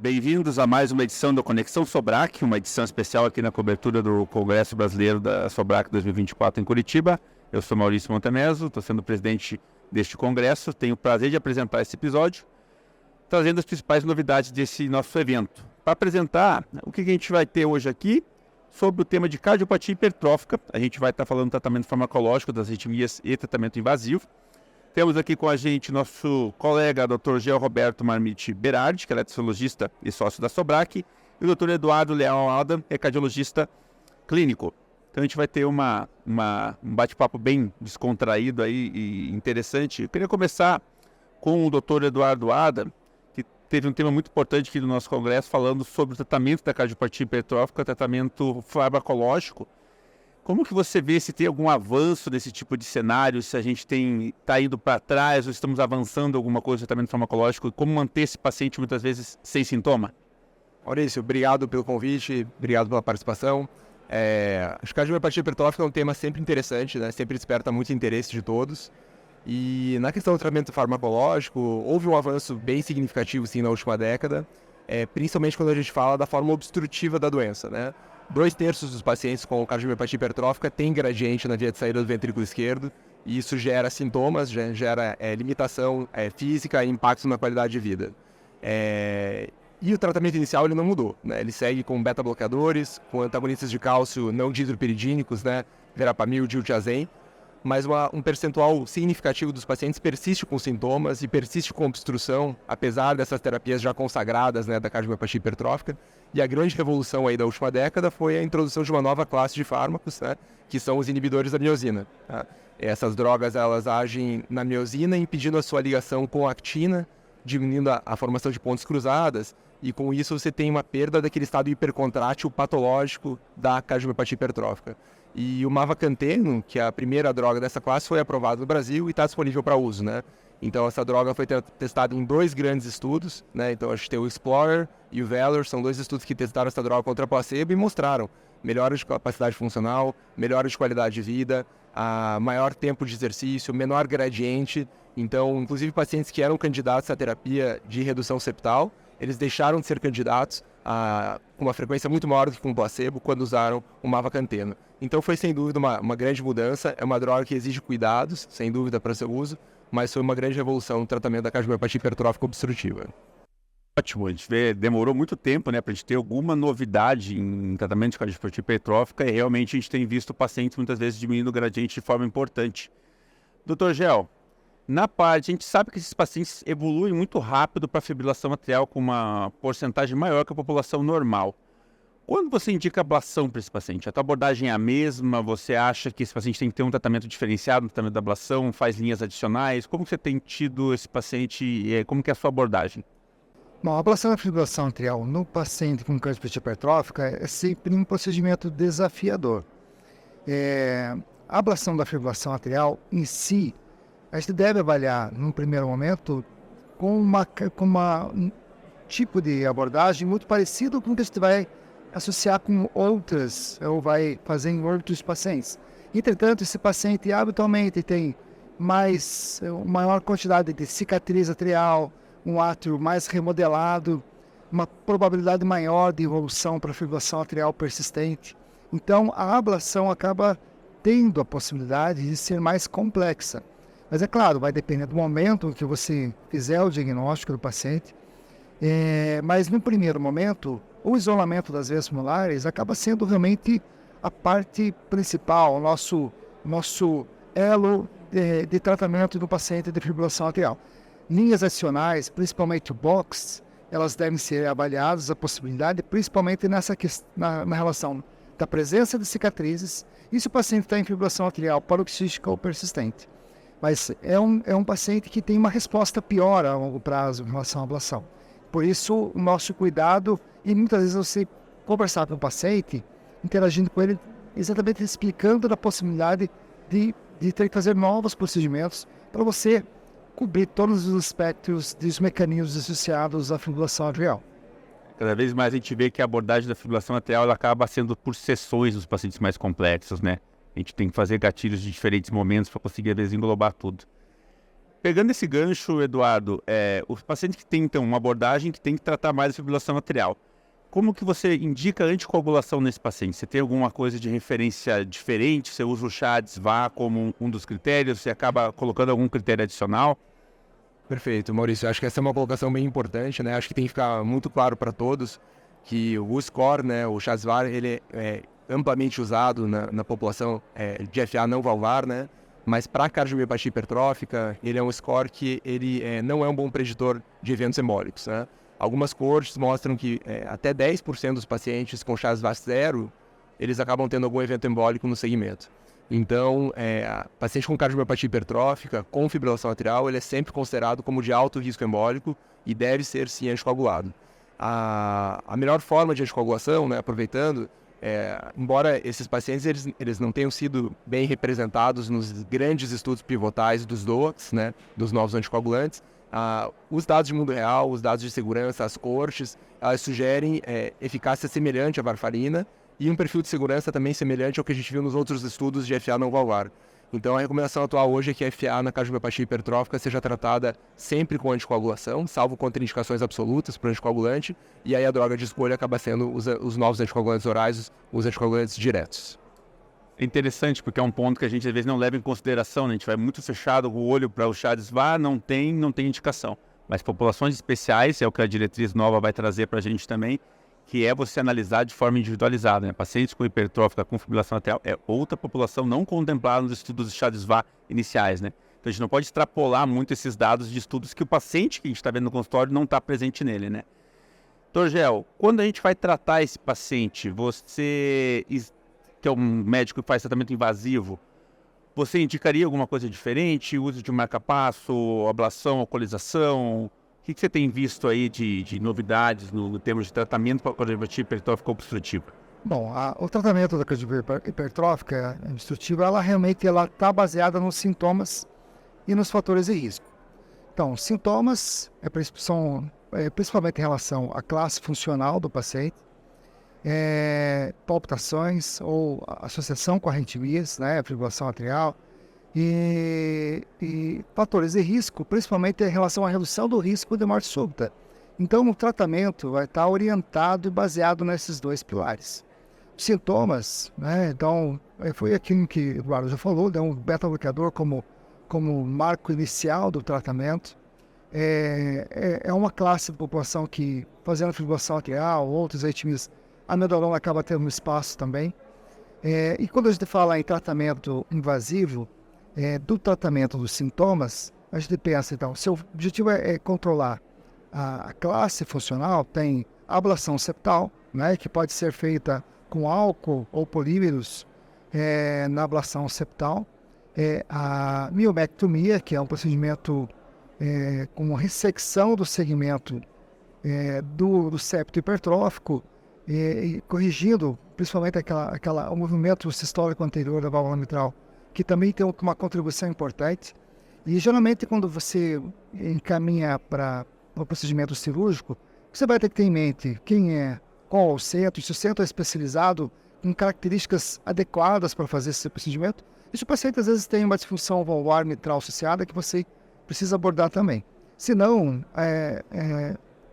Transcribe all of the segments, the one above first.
Bem-vindos a mais uma edição do Conexão Sobrac, uma edição especial aqui na cobertura do Congresso Brasileiro da Sobrac 2024 em Curitiba. Eu sou Maurício Montemeso, estou sendo presidente deste congresso. Tenho o prazer de apresentar esse episódio, trazendo as principais novidades desse nosso evento. Para apresentar o que a gente vai ter hoje aqui sobre o tema de cardiopatia hipertrófica, a gente vai estar falando do tratamento farmacológico das arritmias e tratamento invasivo. Temos aqui com a gente nosso colega, Dr. Geo Roberto Marmite Berardi, que é eletrofisiologista e sócio da Sobrac, e o Dr. Eduardo Leal Adam, é cardiologista clínico. Então a gente vai ter um bate-papo bem descontraído aí e interessante. Eu queria começar com o Dr. Eduardo Adam, que teve um tema muito importante aqui no nosso congresso, falando sobre o tratamento da cardiopatia hipertrófica, tratamento farmacológico. Como que você vê se tem algum avanço desse tipo de cenário, se a gente está indo para trás ou estamos avançando alguma coisa no tratamento farmacológico, e como manter esse paciente muitas vezes sem sintoma? Maurício, obrigado pelo convite, obrigado pela participação. Acho que a cardiopatia hipertrófica é um tema sempre interessante, né? Sempre desperta muito interesse de todos. E na questão do tratamento farmacológico, houve um avanço bem significativo sim na última década, principalmente quando a gente fala da forma obstrutiva da doença, né? 2/3 dos pacientes com cardiopatia hipertrófica têm gradiente na via de saída do ventrículo esquerdo, e isso gera sintomas, gera limitação física e impactos na qualidade de vida. E o tratamento inicial ele não mudou, né? Ele segue com beta-bloqueadores, com antagonistas de cálcio não dihidropiridínicos, né? Verapamil, diltiazem, mas um percentual significativo dos pacientes persiste com sintomas e persiste com obstrução, apesar dessas terapias já consagradas, né, da cardiopatia hipertrófica. E a grande revolução aí da última década foi a introdução de uma nova classe de fármacos, né, que são os inibidores da miosina. Tá? Essas drogas elas agem na miosina, impedindo a sua ligação com a actina, diminuindo a formação de pontes cruzadas, e com isso você tem uma perda daquele estado hipercontrátil patológico da cardiopatia hipertrófica. E o mavacanteno, que é a primeira droga dessa classe, foi aprovado no Brasil e está disponível para uso, né? Então essa droga foi testada em 2 grandes estudos, né? Então a gente tem o Explorer e o Valor, são 2 estudos que testaram essa droga contra placebo e mostraram melhora de capacidade funcional, melhora de qualidade de vida, maior tempo de exercício, menor gradiente. Então, inclusive pacientes que eram candidatos à terapia de redução septal, eles deixaram de ser candidatos com uma frequência muito maior do que com o placebo quando usaram o mavacanteno. Então foi sem dúvida uma grande mudança, é uma droga que exige cuidados, sem dúvida, para seu uso, mas foi uma grande revolução no tratamento da cardiopatia hipertrófica obstrutiva. Ótimo, a gente demorou muito tempo, né, para a gente ter alguma novidade em tratamento de cardiopatia hipertrófica, e realmente a gente tem visto pacientes muitas vezes diminuindo o gradiente de forma importante. Dr. Gel, a gente sabe que esses pacientes evoluem muito rápido para fibrilação atrial com uma porcentagem maior que a população normal. Quando você indica ablação para esse paciente, a tua abordagem é a mesma? Você acha que esse paciente tem que ter um tratamento diferenciado no tratamento da ablação? Faz linhas adicionais? Como você tem tido esse paciente e como que é a sua abordagem? Bom, a ablação da fibrilação atrial no paciente com cardiopatia hipertrófica é sempre um procedimento desafiador. A ablação da fibrilação atrial em si, a gente deve avaliar, num primeiro momento, com um tipo de abordagem muito parecido com o que a gente vai associar com outras, ou vai fazer em outros pacientes. Entretanto, esse paciente habitualmente tem maior quantidade de cicatriz atrial, um átrio mais remodelado, uma probabilidade maior de evolução para fibrilação atrial persistente. Então, a ablação acaba tendo a possibilidade de ser mais complexa. Mas é claro, vai depender do momento em que você fizer o diagnóstico do paciente. Mas no primeiro momento, o isolamento das veias pulmonares acaba sendo realmente a parte principal, o nosso elo de tratamento do paciente de fibrilação atrial. Linhas adicionais, principalmente o box, elas devem ser avaliadas, a possibilidade, principalmente na relação da presença de cicatrizes e se o paciente está em fibrilação atrial paroxística ou persistente. Mas é um paciente que tem uma resposta pior a longo prazo em relação à ablação. Por isso, o nosso cuidado, e muitas vezes você conversar com o paciente, interagindo com ele, exatamente explicando da possibilidade de ter que fazer novos procedimentos para você cobrir todos os aspectos dos mecanismos associados à fibrilação atrial. Cada vez mais a gente vê que a abordagem da fibrilação atrial ela acaba sendo por sessões dos pacientes mais complexos, né? A gente tem que fazer gatilhos de diferentes momentos para conseguir, às vezes, englobar tudo. Pegando esse gancho, Eduardo, os pacientes que têm, então, uma abordagem que tem que tratar mais a fibrilação atrial, como que você indica anticoagulação nesse paciente? Você tem alguma coisa de referência diferente? Você usa o CHA-DIS-VA como um dos critérios? Você acaba colocando algum critério adicional? Perfeito, Maurício. Acho que essa é uma colocação bem importante, né? Acho que tem que ficar muito claro para todos que o score, né, o CHA-DIS-VA, ele é amplamente usado na população de FA não valvar, né? Mas para cardiomiopatia hipertrófica, ele é um score que ele não é um bom preditor de eventos embólicos, né? Algumas coortes mostram que até 10% dos pacientes com CHA-DIS-VA zero, eles acabam tendo algum evento embólico no segmento. Então, paciente com cardiomiopatia hipertrófica, com fibrilação atrial, ele é sempre considerado como de alto risco embólico e deve ser, sim, anticoagulado. A melhor forma de anticoagulação, né, aproveitando, embora esses pacientes eles não tenham sido bem representados nos grandes estudos pivotais dos DOACs, né, dos novos anticoagulantes, os dados de mundo real, os dados de segurança, as coortes, elas sugerem eficácia semelhante à varfarina e um perfil de segurança também semelhante ao que a gente viu nos outros estudos de FA não valvar. Então a recomendação atual hoje é que a FA na cardiomiopatia hipertrófica seja tratada sempre com anticoagulação, salvo contraindicações absolutas para o anticoagulante, e aí a droga de escolha acaba sendo os novos anticoagulantes orais, os anticoagulantes diretos. É interessante, porque é um ponto que a gente às vezes não leva em consideração, né? A gente vai muito fechado o olho para o CHA-DIS-VA, não tem indicação. Mas populações especiais, é o que a diretriz nova vai trazer para a gente também, que é você analisar de forma individualizada, né? Pacientes com hipertrófica, com fibrilação atrial, é outra população não contemplada nos estudos de CHA-DIS-VA iniciais, né? Então a gente não pode extrapolar muito esses dados de estudos que o paciente que a gente está vendo no consultório não está presente nele, né? Dr. Gel, quando a gente vai tratar esse paciente, você, que é um médico que faz tratamento invasivo, você indicaria alguma coisa diferente? Uso de marca-passo, ablação, alcoolização? O que você tem visto aí de novidades no termos de tratamento para a cardiopatia hipertrófica obstrutiva? Bom, o tratamento da cardiopatia hipertrófica obstrutiva, ela realmente está baseada nos sintomas e nos fatores de risco. Então, sintomas são principalmente em relação à classe funcional do paciente, palpitações ou associação com arritmias, né, fibrilação atrial, e fatores de risco, principalmente em relação à redução do risco de morte súbita. Então, o tratamento vai estar orientado e baseado nesses dois pilares. Os sintomas, né, então, foi aquilo que o Eduardo já falou, um beta-bloqueador como marco inicial do tratamento. É uma classe de população que, fazendo fibrilação atrial, outras arritmias, a amiodarona acaba tendo um espaço também. E quando a gente fala em tratamento invasivo, do tratamento dos sintomas, a gente pensa, então, se o objetivo é controlar a classe funcional, tem ablação septal, né, que pode ser feita com álcool ou polímeros na ablação septal, a miomectomia, que é um procedimento com ressecção do segmento do septo hipertrófico, e corrigindo principalmente o movimento sistólico anterior da válvula mitral, que também tem uma contribuição importante. E geralmente quando você encaminha para o procedimento cirúrgico, você vai ter que ter em mente qual é o centro, se o centro é especializado com características adequadas para fazer esse procedimento. E se o paciente às vezes tem uma disfunção valvar mitral associada que você precisa abordar também. Se não,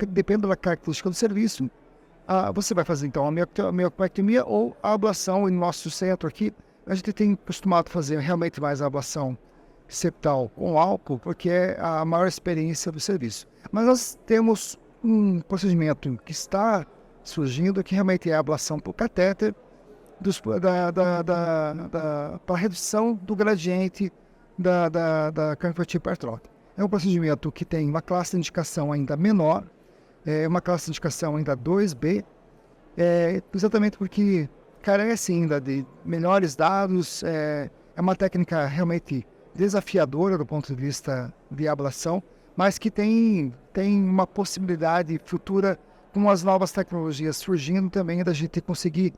depende da característica do serviço, você vai fazer então a miomectomia ou a ablação. Em nosso centro aqui, a gente tem costumado fazer realmente mais a ablação septal com álcool, porque é a maior experiência do serviço. Mas nós temos um procedimento que está surgindo, que realmente é a ablação por catéter, para redução do gradiente da cardiopatia hipertrófica. É um procedimento que tem uma classe de indicação ainda menor, uma classe de indicação ainda 2B, exatamente porque carece ainda de melhores dados, é uma técnica realmente desafiadora do ponto de vista de ablação, mas que tem uma possibilidade futura, com as novas tecnologias surgindo também, da gente conseguir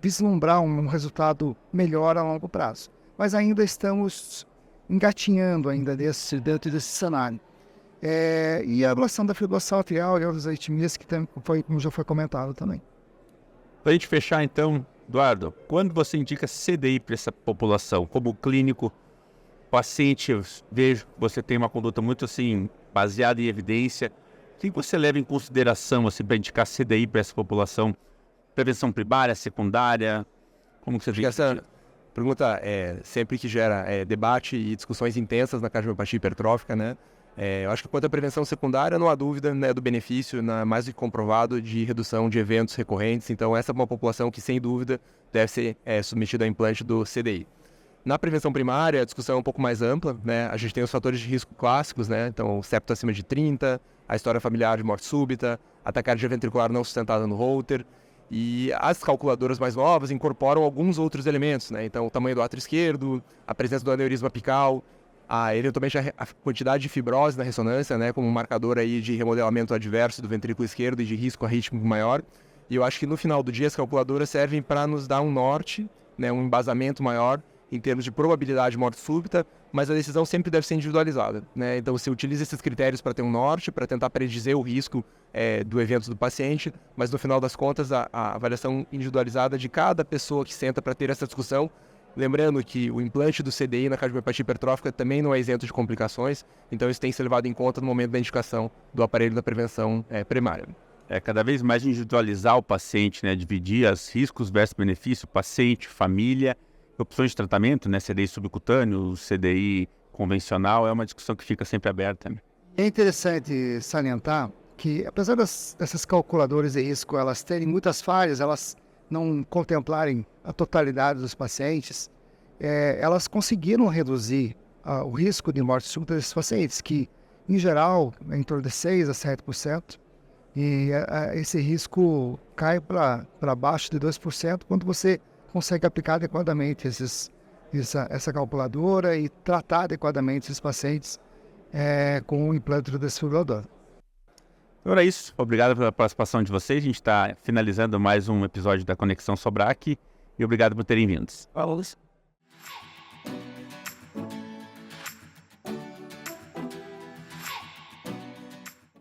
vislumbrar um resultado melhor a longo prazo. Mas ainda estamos engatinhando dentro desse cenário. E a ablação da fibrilação atrial e outras arritmias, como já foi comentado também. Para a gente fechar então, Eduardo, quando você indica CDI para essa população, como clínico, paciente, eu vejo que você tem uma conduta muito assim, baseada em evidência. O que você leva em consideração assim, para indicar CDI para essa população? Prevenção primária, secundária? Como que você Acho que essa pergunta sempre que gera debate e discussões intensas na cardiopatia hipertrófica, né? Eu acho que quanto à prevenção secundária, não há dúvida, né, do benefício, mais do que comprovado, de redução de eventos recorrentes. Então, essa é uma população que, sem dúvida, deve ser submetida ao implante do CDI. Na prevenção primária, a discussão é um pouco mais ampla, né? A gente tem os fatores de risco clássicos, né? Então, o septo acima de 30, a história familiar de morte súbita, a taquicardia ventricular não sustentada no Holter. E as calculadoras mais novas incorporam alguns outros elementos, né? Então, o tamanho do átrio esquerdo, a presença do aneurisma apical, eventualmente a quantidade de fibrose na ressonância, né, como um marcador aí de remodelamento adverso do ventrículo esquerdo e de risco arrítmico maior. E eu acho que no final do dia as calculadoras servem para nos dar um norte, né, um embasamento maior em termos de probabilidade de morte súbita, mas a decisão sempre deve ser individualizada, né? Então você utiliza esses critérios para ter um norte, para tentar predizer o risco do evento do paciente, mas no final das contas a avaliação individualizada de cada pessoa que senta para ter essa discussão. Lembrando que o implante do CDI na cardiopatia hipertrófica também não é isento de complicações, então isso tem que ser levado em conta no momento da indicação do aparelho da prevenção primária. Cada vez mais individualizar o paciente, né? Dividir os riscos versus benefício, paciente, família, opções de tratamento, né? CDI subcutâneo, CDI convencional, é uma discussão que fica sempre aberta. Né? É interessante salientar que, apesar dessas calculadoras de risco elas terem muitas falhas, elas não contemplarem a totalidade dos pacientes, elas conseguiram reduzir o risco de morte súbita desses pacientes, que, em geral, é em torno de 6% a 7%, e esse risco cai para baixo de 2% quando você consegue aplicar adequadamente essa calculadora e tratar adequadamente esses pacientes com o implante do desfibrilador. Então era isso. Obrigado pela participação de vocês. A gente está finalizando mais um episódio da Conexão Sobrac e obrigado por terem vindo. Vamos.